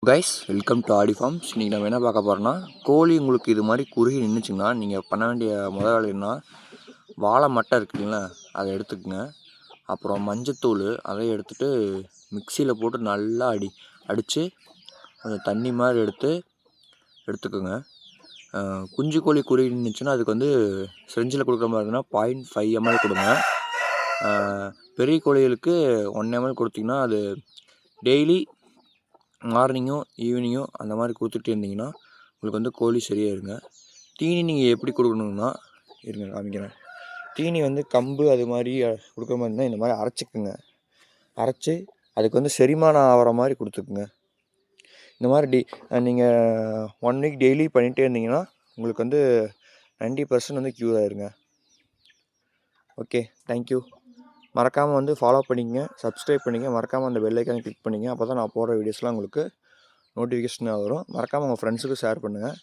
Guys welcome to Aadi forms. இன்றைக்கி நம்ம என்ன பார்க்க போகிறோன்னா, கோழி உங்களுக்கு இது மாதிரி குறுகி நின்றுச்சிங்கன்னா நீங்கள் பண்ண வேண்டிய முதல் வேலைன்னா, வாழை மட்டை இருக்குதுங்களா, அதை எடுத்துக்கங்க. அப்புறம் மஞ்சத்தூள் அதை எடுத்துகிட்டு மிக்சியில் போட்டு நல்லா அடித்து அந்த தண்ணி மாதிரி எடுத்துக்கோங்க. குஞ்சு கோழி குறுகி நின்றுச்சுன்னா அதுக்கு வந்து செஞ்சில் கொடுக்குற மாதிரி இருந்தால் 0.5 ml கொடுங்க. பெரிய கோழிகளுக்கு 1 ml கொடுத்திங்கன்னா அது டெய்லி மார்னிங்கும் ஈவினிங்கும் அந்த மாதிரி கொடுத்துட்டு இருந்தீங்கன்னா உங்களுக்கு வந்து கோழி சரியாயிருங்க. தீனி நீங்கள் எப்படி கொடுக்கணுன்னா இருங்க காமிக்கிறேன். தீனி வந்து கம்பு அது மாதிரி கொடுக்குற மாதிரி இருந்தால் இந்த மாதிரி அரைச்சிக்குங்க. அரைச்சி அதுக்கு வந்து செரிமானம் ஆகிற மாதிரி கொடுத்துக்குங்க. இந்த மாதிரி நீங்கள் 1 week டெய்லி பண்ணிகிட்டே இருந்தீங்கன்னா உங்களுக்கு வந்து 90% வந்து க்யூர் ஆயிருங்க. Okay, thank you. மறக்காமல் வந்து ஃபாலோ பண்ணிக்கங்க, சப்ஸ்கிரைப் பண்ணிங்க, மறக்காமல் அந்த பெல் ஐக்கானை கிளிக் பண்ணிங்க. அப்போ தான் நான் போடுற வீடியோஸ்லாம் உங்களுக்கு நோட்டிஃபிகேஷனாக வரும். மறக்காமல் உங்கள் ஃப்ரெண்ட்ஸுக்கும் ஷேர் பண்ணுங்கள்.